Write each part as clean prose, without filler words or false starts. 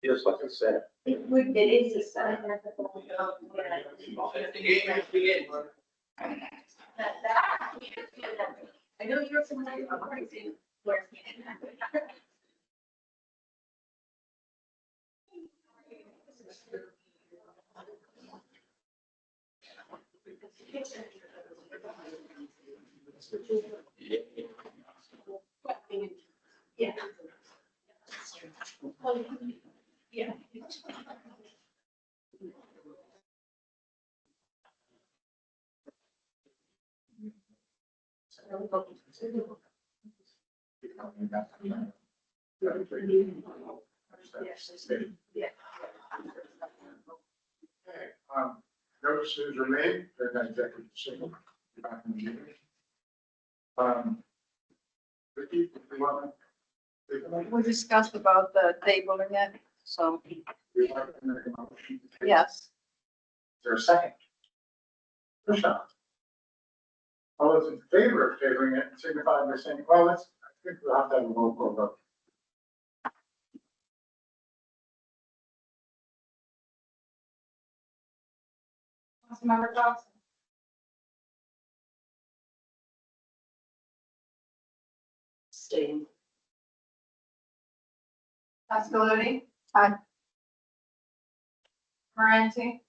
Just like I said. It is a sign. I know you're familiar with crazy. Yeah. Yeah. Yeah. Okay, notices are made, they're not executive session. Back in the meeting. Vicky, if you want to- We discussed about the tabling it, so We'd like to make a motion. yes. Is there a second? Michelle? All those in favor of tabling it, signify by saying, well, I think we'll have to have a roll call vote. Councilmember Johnson. Staying. Pascaluty. Aye. Moranti.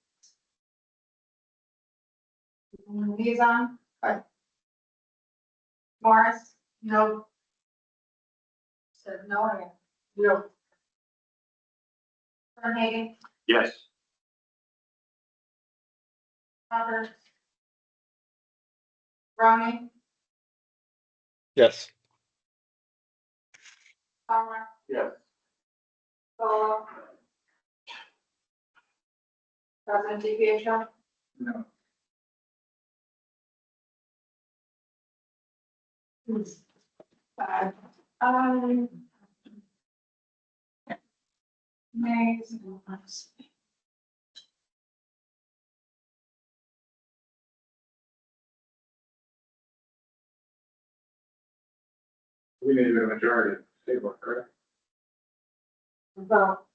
Mizan. Aye. Morris. No. Said no again. No. Fernhagen. Yes. Roberts. Browning. Yes. Palmer. Yes. Solo. President DiPietro. No. Five. Nays. We need a majority of the table, correct? Well,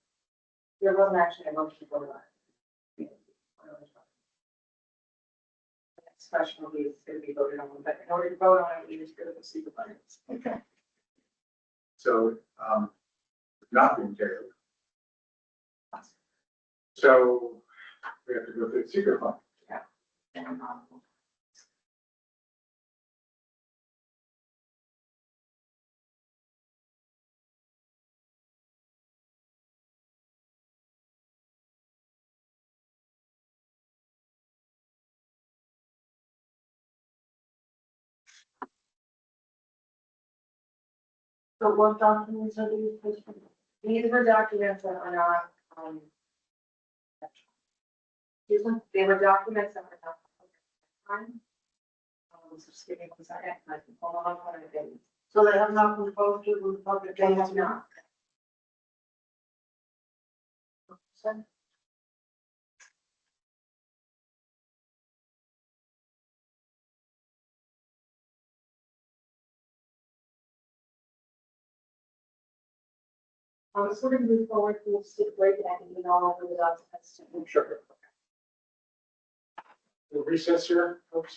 there wasn't actually a motion for that. Next question will be, it's going to be voted on, but in order to vote on it, we just go to the supervisors. Okay. So, not being tabled. So we have to go through the secret fund. So what documents are these? These were documents that are not, they were documents that were not. Just give me 1 second, I can pull on what I did. So they have not been posted with public. They have not. So we're gonna move forward, we'll stick break that and you know, over the documents. Sure. We'll recess here, folks.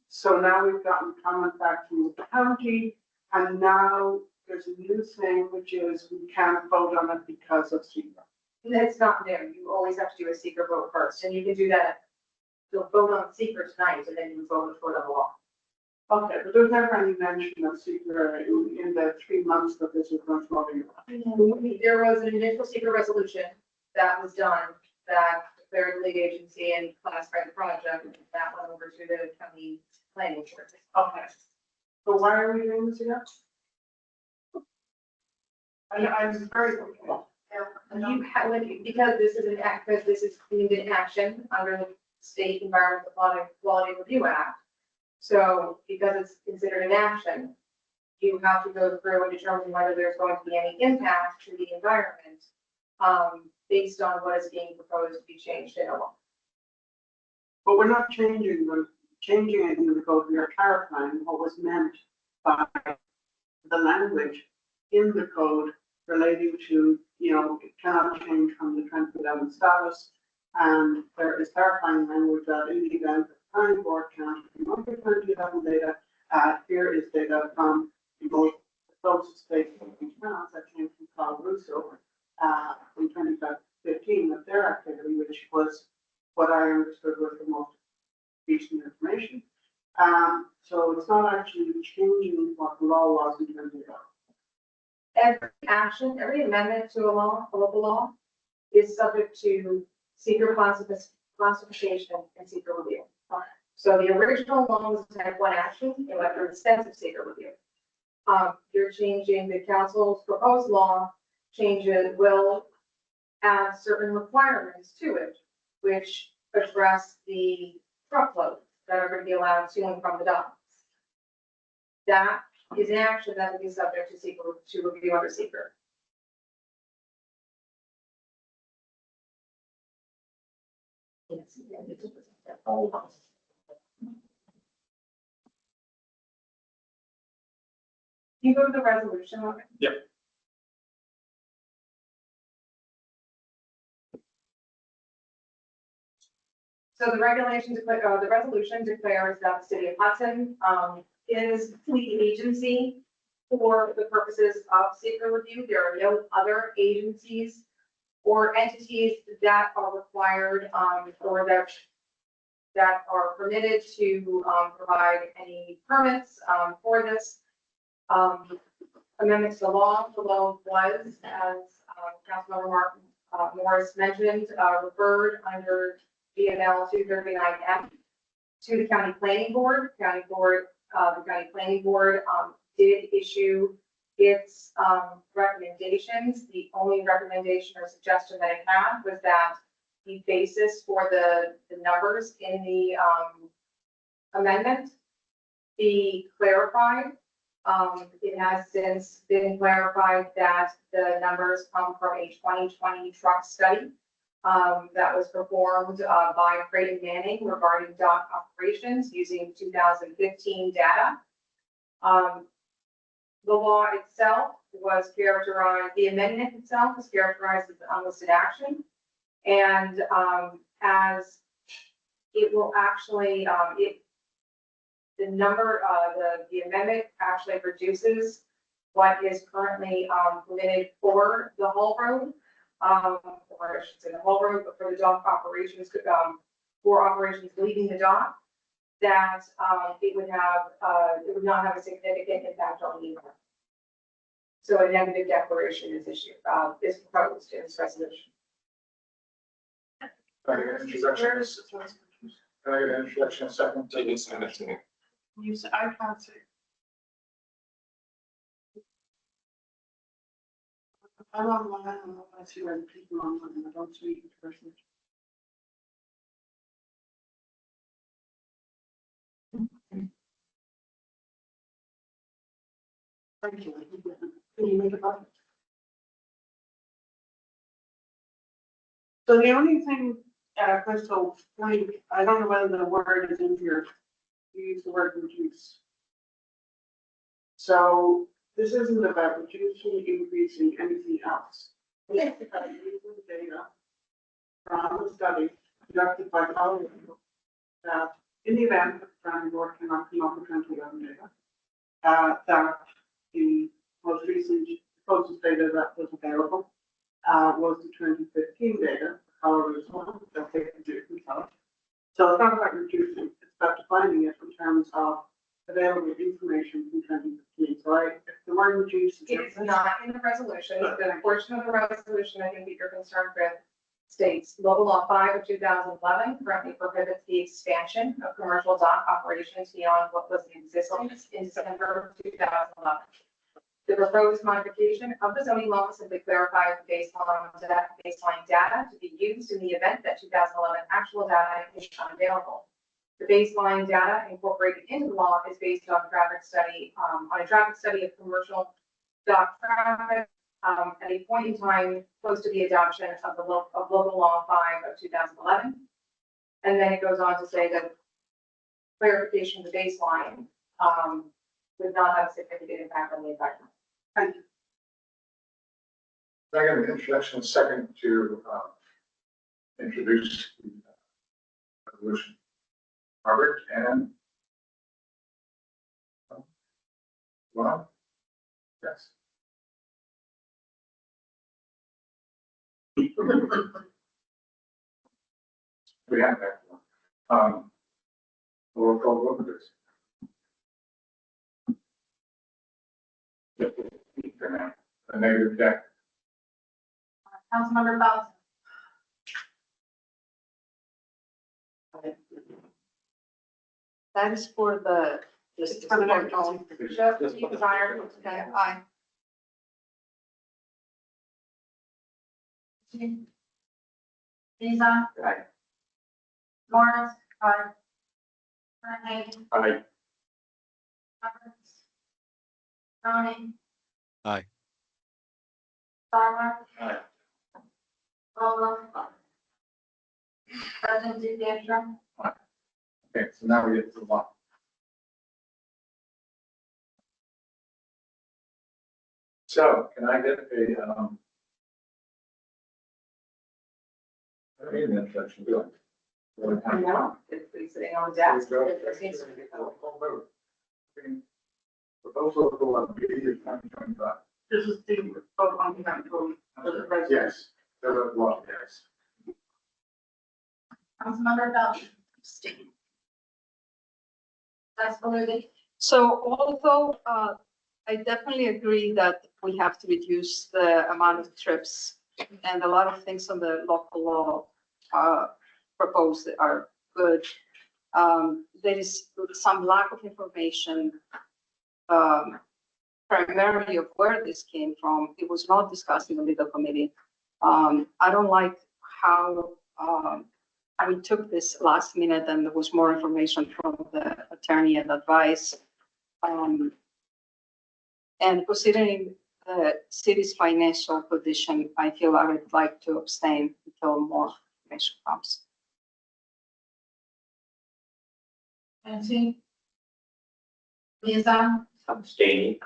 So now we've gotten comment back from the county, and now there's a new thing, which is we can't vote on it because of secret. It's not new, you always have to do a secret vote first, and you can do that. You'll vote on secret tonight, and then you vote for the law. Okay, but there's never any mention of secret in the 3 months that this was not voting. There was an initial secret resolution that was done, that declared the lead agency and classified the project, and that went over to the county planning board. Okay. So why are we doing this again? I'm very confused. You have, because this is an act, because this is deemed an action under the State Environmental Quality Review Act. So because it's considered an action, you have to go through and determine whether there's going to be any impact to the environment, based on what is being proposed to be changed in a law. But we're not changing anything in the code, we are clarifying what was meant by the language in the code relating to, it cannot change from the 2011 status. And there is clarifying language that in the event the planning board cannot remove the 2011 data, here is data from the most closest state towns that came from Carl Russo, in 2015 of their activity, which was what I understood was the most recent information. So it's not actually changing what the law was in 2011. Every action, every amendment to a law, a local law, is subject to secret classification and secret review. So the original law was type 1 action, it went through extensive secret review. You're changing the council's proposed law, changes will add certain requirements to it, which address the truckloads that are going to be allowed to and from the docks. That is an action that will be subject to secret, to review under secret. You go to the resolution. Yep. So the the resolution declares that the city of Hudson, is lead agency for the purposes of secret review. There are no other agencies or entities that are required, or that are permitted to, provide any permits, for this. Amendments to the law was, as, Councilmember Morris mentioned, referred under GML 239F to the county planning board. The county planning board did issue its recommendations. The only recommendation or suggestion that it had was that the basis for the numbers in the amendment be clarified. It has since been clarified that the numbers come from a 2020 truck study that was performed by Creighton Manning regarding dock operations using 2015 data. The law itself was characterized, the amendment itself was characterized as an unlisted action. And as it will actually, the amendment actually reduces what is currently permitted for the haul road, or I should say the haul road, but for the dock operations, for operations leaving the dock, that it would not have a significant impact on the environment. So a negative declaration is issued, is proposed in this resolution. Can I get an introduction? Can I get an introduction second? So you send it to me. You said, I can't see. I'm online, I see where the people online, I don't see each person. Thank you. Can you make it up? So the only thing, Crystal, I don't know whether the word is in here. You use the word reduce. So this isn't about reducing, increasing anything else. It's about using data from a study conducted by Colorado that in the event that the planning board cannot come up with 2011 data, that the most recent, closest data that was available, was the 2015 data, however, it's one that they can do themselves. So it's not about reducing, it's about defining it in terms of available information from 2015. So if the word reduce is. It is not in the resolution. The portion of the resolution I think that you're concerned with states local law 5 of 2011 currently prohibits the expansion of commercial dock operations beyond what was in existence in December of 2011. The proposed modification of the zoning law simply clarifies the baseline data to be used in the event that 2011 actual data is unavailable. The baseline data incorporated into the law is based on traffic study, on a traffic study of commercial dock traffic at a point in time close to the adoption of local law 5 of 2011. And then it goes on to say that clarification of the baseline would not have a significant impact on the environment. Thank you. I got an introduction second to introduce the resolution. Robert and Ron? Yes. We have that one. Roll call vote, please. A negative deck. Councilmember Bowles. That is for the. It's for the next one. Just you desire, okay, aye. Lisa. Aye. Morris. Aye. Aye. Tony. Aye. Farmer. Aye. Lola. President DePietro. Okay, so now we get to the law. So can I get a, I need an introduction, do I? I know, it's sitting on the desk. It seems to be- Proposal for B is 2025. This is the vote on that code for the president. Yes, the law, yes. Councilmember Bell. That's polluted. So although I definitely agree that we have to reduce the amount of trips, and a lot of things on the local law proposed are good, there is some lack of information, primarily of where this came from. It was not discussed in the legal committee. I don't like how we took this last minute and there was more information from the attorney and advice. And considering the city's financial position, I feel I would like to abstain until more information comes. Nancy. Lisa. Abstaining.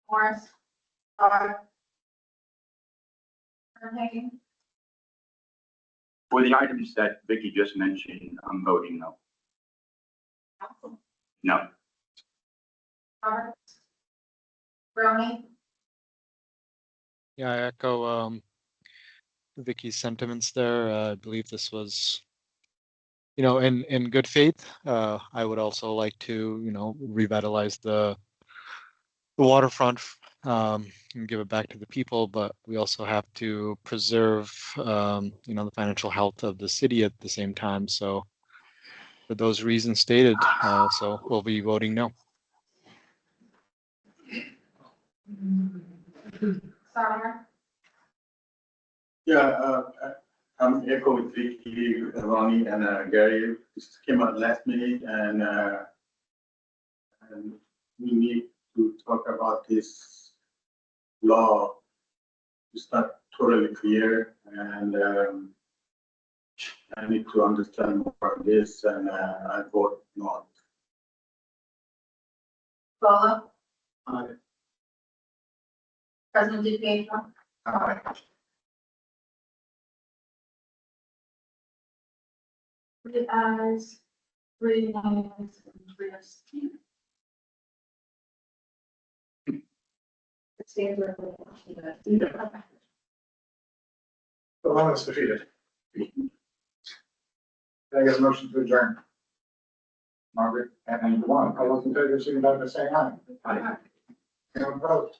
Morris. Aye. Hagan. For the items that Vicky just mentioned, I'm voting no. No. Robert. Brownie. Yeah, I echo Vicky's sentiments there. I believe this was, in good faith. I would also like to, revitalize the waterfront and give it back to the people, but we also have to preserve, the financial health of the city at the same time. So for those reasons stated, so we'll be voting no. Summer. Yeah, I'm echo with Vicky, Ronnie, and Gary. This came out last minute, and we need to talk about this law. It's not totally clear, and I need to understand more of this, and I vote no. Lola. Aye. President DePietro. Aye. Three ayes, 3 nays, and 3 abstentions. It stands with. The one is defeated. Can I get a motion to adjourn? Margaret and one, all those in favor, signify by saying aye. Aye. Anyone opposed?